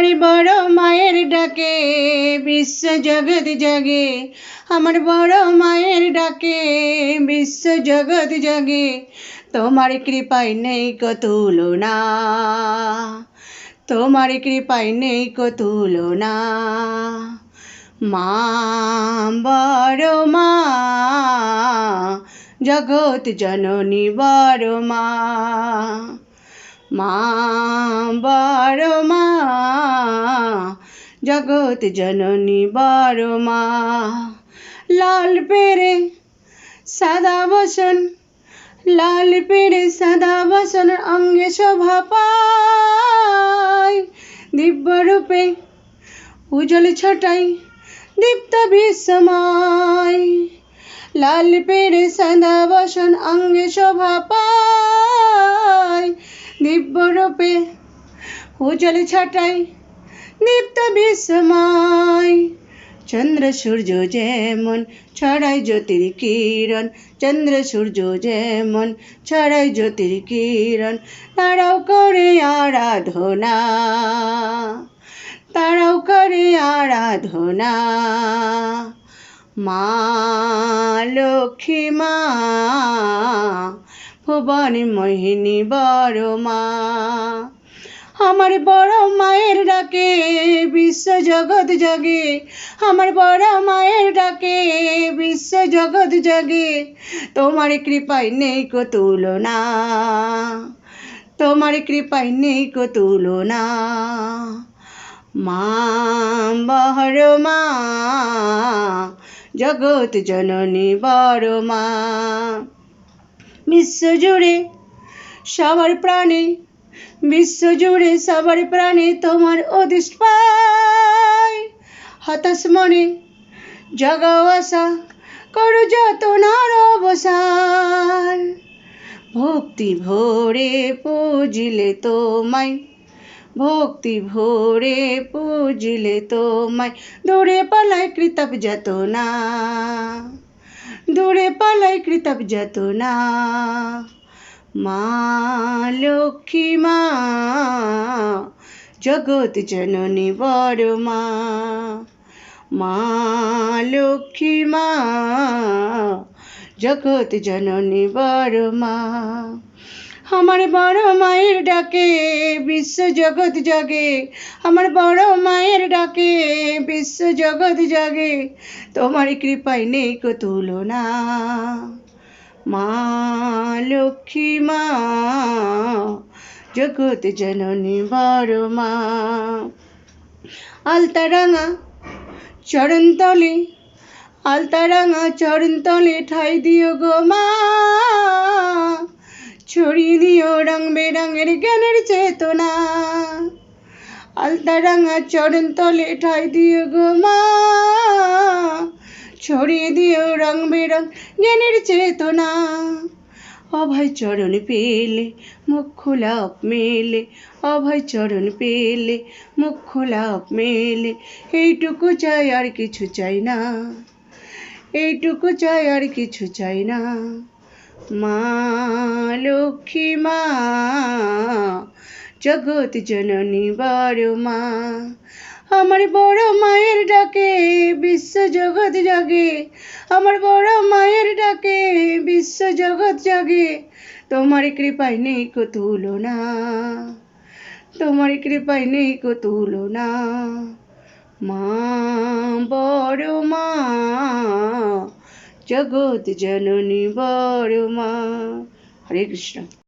আমার বড় মায়ের ডাকে বিশ্ব জগৎ জাগে, আমার বড় মায়ের ডাকে বিশ্ব জগৎ জাগে। তোমার কৃপায় নেই কো তুলনা, তোমার কৃপায় নেই কো তুলনা। মা বড় মা, জগৎ জননী বড় মা। মা বড় মা, জগৎ জননী বড় মা। লাল পেরে সাদা বসন, লাল পেরে সাদা বসন অঙ্গে শোভা পায়। দিব্য রূপে উজ্জ্বল ছটাই দীপ্ত বিশ্বময়। লাল পেরে সাদা বসন অঙ্গে শোভা পায়। দিব্য রূপে উজ্জ্বল ছটাই দীপ্ত বিশ্বময়। চন্দ্র সূর্য যেমন ছড়ায় জ্যোতির কিরণ, চন্দ্র সূর্য যেমন ছড়ায় জ্যোতির কিরণ। তারাও করে আরাধনা, তারাও করে আরাধনা। মা লক্ষ্মী মা, ভুবন মোহিনী বড় মা। আমার বড় মায়ের ডাকে বিশ্ব জগৎ জাগে, আমার বড় মায়ের ডাকে বিশ্ব জগৎ জাগে। তোমার কৃপায় নেই কো তুলনা, তোমার কৃপায় নেই কো তুলনা। মা বড় মা, জগৎ জননী বড় মা। বিশ্বজুড়ে সবার প্রাণে, বিশ্বজুড়ে সবার প্রাণে তোমার অদিষ্ট পায়। হতাশ মনে জাগাও আশা, করো যতনার অবসান। ভক্তি ভরে পুজিলে তোমায়, ভক্তি ভরে পুজিলে তোমায়। দূরে পালায় কৃতাপ যাতনা, দূরে পালায় কৃতাপ যাতনা। মা লক্ষ্মী মা, জগৎ জননী বড় মা। মা লক্ষ্মী মা, জগৎ জননী বড় মা। আমার বড় মায়ের ডাকে বিশ্ব জগৎ জাগে, আমার বড় মায়ের ডাকে বিশ্ব জগৎ জাগে। তোমার কৃপায় নেই কো তুলনা। মা লক্ষ্মী মা, জগৎ জননী বড় মা। আলতারাঙা চরণতলে, আলতারাঙা চরণতলে ঠাই দিও গো মা। ছড়িয়ে দিও রং বেরঙের জ্ঞানের চেতনা। আলতারাঙা চরণতলে ঠাই দিও গো মা। ছড়িয়ে দিও রং বেরং জ্ঞানের চেতনা। অভয় চরণ পেলে মুখ খোলা মেলে, অভয় চরণ পেলে মুখ খোলা মেলে। এইটুকু চাই আর কিছু চাই না, এইটুকু চাই আর কিছু চাই না। মা লক্ষ্মী মা, জগৎ জননী বড় মা। আমার বড় মায়ের ডাকে বিশ্ব জগৎ জাগে, আমার বড় মায়ের ডাকে বিশ্ব জগৎ জাগে। তোমার কৃপায় নেই কো তুলনা, তোমার কৃপায় নেই কো তুলনা। মা বড় মা, জগৎ জননী বড় মা। হরে কৃষ্ণ।